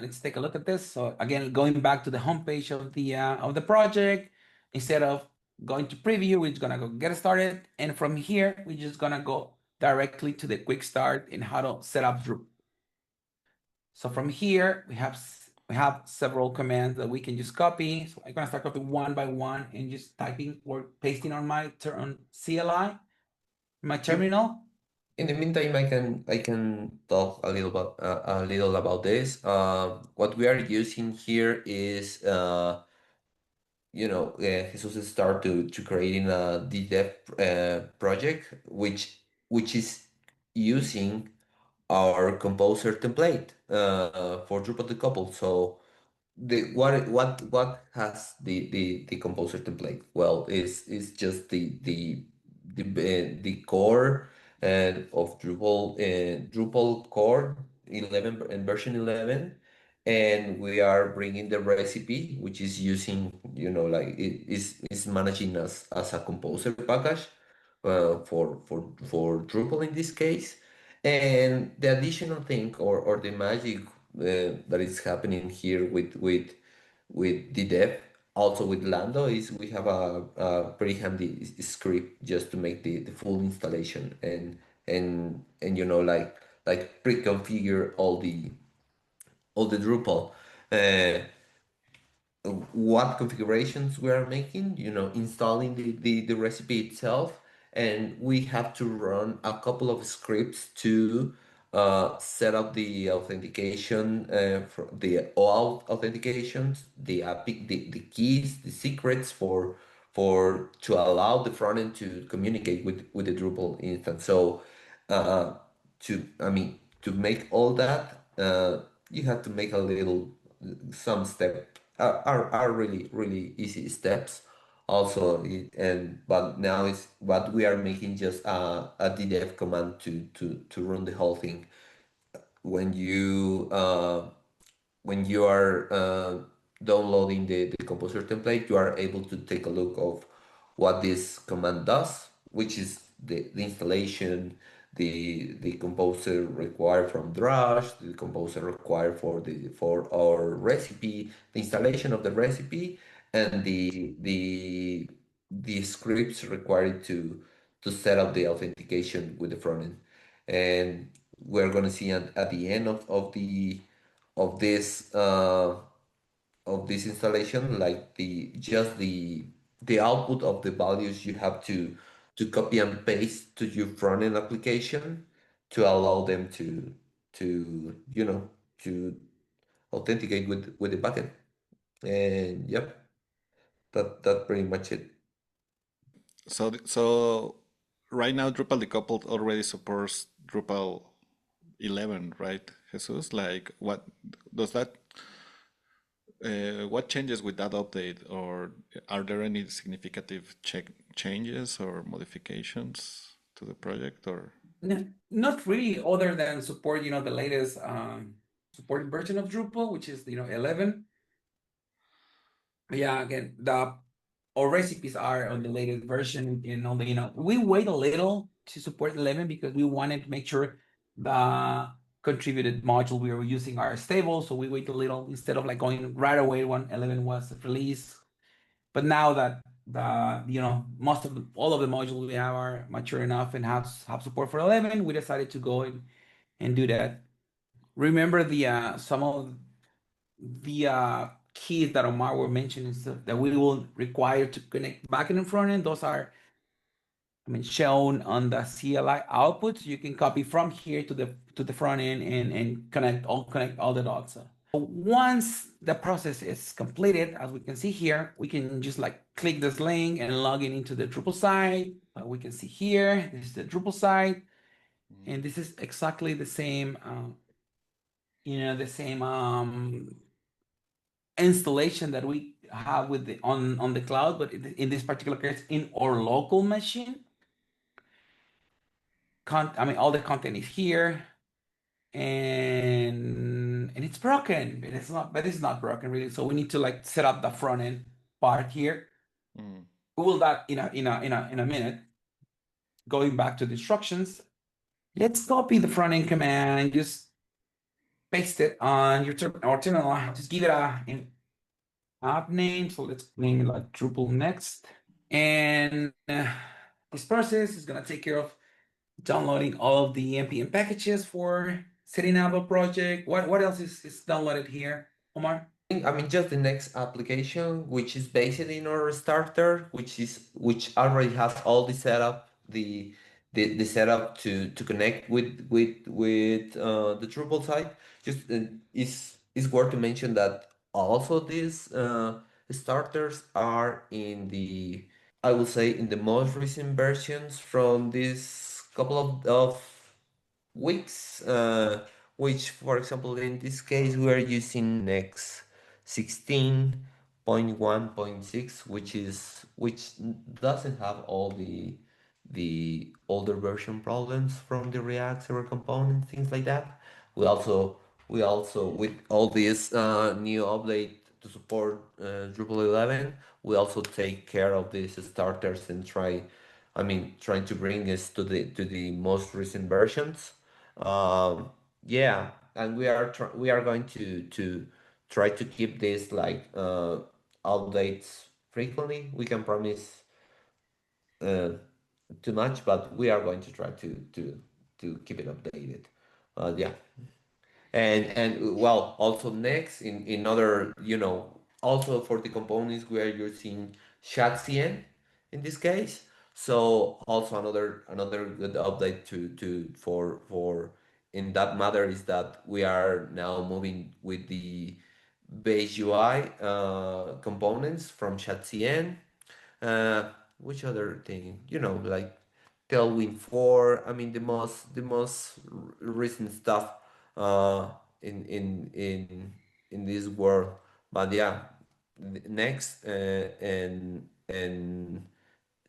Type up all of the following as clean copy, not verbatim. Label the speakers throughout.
Speaker 1: let's take a look at this. So again, going back to the homepage of the project, instead of going to preview, we're just gonna go get started, and from here we're just gonna go directly to the quick start in how to set up Drupal. So from here we have several commands that we can just copy. So I'm gonna start copying one by one and just typing or pasting on my CLI, my terminal.
Speaker 2: In the meantime, I can talk a little about this. What we are using here is Jesus start to creating a DDEV project, which is using our composer template for Drupal decoupled. So what has the composer template? Well, is just the core of Drupal core 11 and version 11, and we are bringing the recipe, which is using like it is managing as a composer package for Drupal in this case. And the additional thing or the magic that is happening here with DDEV, also with Lando, is we have a pretty handy script just to make the full installation and like pre-configure all the Drupal. Uh, what configurations we are making, installing the recipe itself, and we have to run a couple of scripts to set up the authentication, for the OAuth authentications, the keys, the secrets for to allow the front end to communicate with the Drupal instance. So uh, to make all that, you have to make a little some step are really really easy steps also but now it's what we are making just a DDEV command to run the whole thing. when you uh, when you are downloading the composer template, you are able to take a look of what this command does, which is the installation, the composer required from Drush, the composer required for our recipe, the installation of the recipe, and the scripts required to set up the authentication with the front end. And we're going to see at the end of this uh, of this installation, like the output of the values you have to copy and paste to your front end application to allow them to authenticate with the backend. And yep, that's pretty much it.
Speaker 3: So right now Drupal decoupled already supports Drupal 11, right, Jesus? Like, what does that? What changes with that update, or are there any significant changes or modifications to the project, or?
Speaker 1: Not really, other than support, the latest supported version of Drupal, which is 11. Yeah, again, our recipes are on the latest version. We wait a little to support 11 because we wanted to make sure the contributed module we were using are stable. So we wait a little instead of like going right away when 11 was released. But now that all of the modules we have are mature enough and have support for 11, we decided to go and do that. Remember some of the keys that Omar were mentioning that we will require to connect backend and front end. Those are, shown on the CLI output. So you can copy from here to the front end and connect all the dots. So once the process is completed, as we can see here, we can just like click this link and log in into the Drupal site. We can see here, this is the Drupal site, and this is exactly the same, installation that we have with on the cloud, but in this particular case, in our local machine. All the content is here, and it's broken, but it's not broken really. So we need to like set up the front end part here. We will that in a minute. Going back to the instructions, let's copy the front end command and just paste it on your terminal. Just give it an app name. So let's name it like Drupal Next. And this process is gonna take care of downloading all of the npm packages for setting up a project. What else is downloaded here, Omar?
Speaker 2: I mean, just the next application, which is based in our starter, which already has all the setup, the setup to connect with the Drupal site. Just is worth to mention that also these starters are in the, I will say, in the most recent versions from this couple of weeks, which, for example, in this case, we are using Next 16.1.6, which doesn't have all the older version problems from the React server component, things like that. We also we also with all this new update to support Drupal 11, we also take care of these starters and trying to bring us to the most recent versions. Yeah, and we are going to try to keep this like updates frequently. We can promise uh, too much, but we are going to try to keep it updated. Yeah, and well, also next in other, also for the components we are using shadcn in this case. So also another good update to for in that matter is that we are now moving with the base UI components from shadcn. uh, which other thing? Like Tailwind 4. I mean, the most recent stuff uh, in in in in this world. But yeah, next and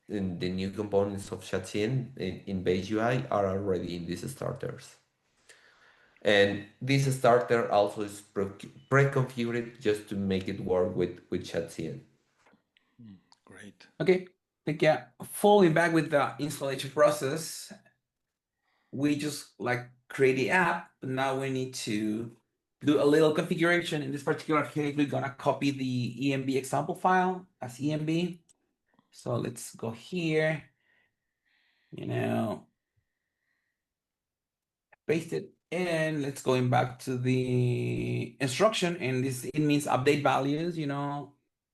Speaker 2: the new components of Chatien in base UI are already in these starters. And this starter also is pre-configured just to make it work with Chatien.
Speaker 3: Great.
Speaker 1: Okay, like yeah, falling back with the installation process, we just like create the app, but now we need to do a little configuration. In this particular case, we're gonna copy the EMB example file as EMB. So let's go here, you know, paste it in. Let's going back to the instruction, and this it means update values.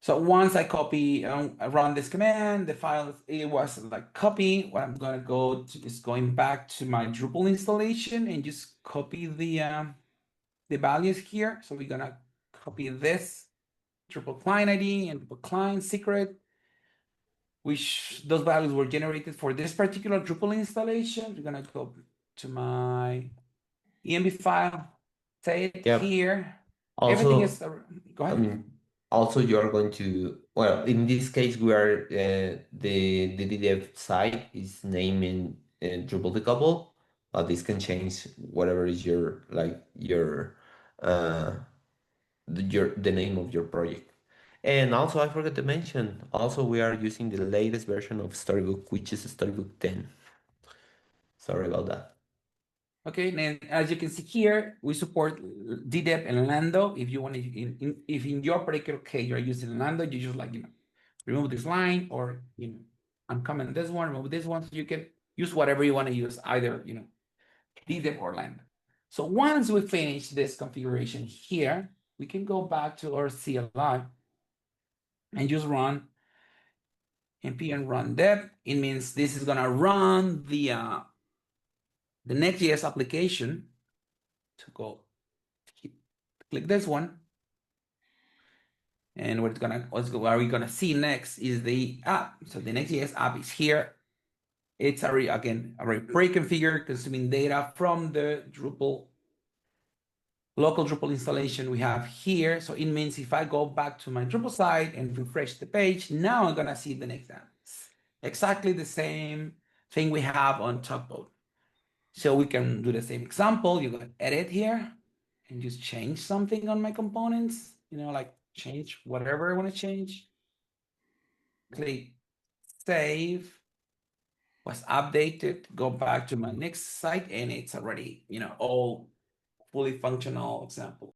Speaker 1: So once I copy, I run this command, the file it was like copy. What I'm gonna go to is going back to my Drupal installation and just copy the values here. So we're gonna copy this Drupal client ID and Drupal client secret, which those values were generated for this particular Drupal installation. We're gonna go to my EMB file, say it
Speaker 2: Yep.
Speaker 1: here. Everything is,
Speaker 2: Also,
Speaker 1: go
Speaker 2: I
Speaker 1: ahead.
Speaker 2: mean, also you are going to, well, in this case, we are the DDEV site is naming Drupal Decoupled. This can change whatever is your like uh the name of your project. And also, I forgot to mention, also we are using the latest version of Storybook, which is Storybook 10. Sorry about that.
Speaker 1: Okay, and as you can see here, we support DDEV and Lando. If you want to, if in your particular case you're using Lando, you just like remove this line, or uncomment this one, remove this one, so you can use whatever you want to use, either DDEV or Lando. So once we finish this configuration here, we can go back to our CLI and just run npm run dev. It means this is gonna run the Next.js application. To go click this one, and what are we gonna see next is the app. So the Next.js app is here. It's already pre-configured, consuming data from the local Drupal installation we have here. So it means if I go back to my Drupal site and refresh the page, now I'm gonna see the next app. It's exactly the same thing we have on Tugboat. So we can do the same example. You go edit here and just change something on my components, like change whatever I want to change. Click save, was updated, go back to my next site, and it's already, all fully functional example.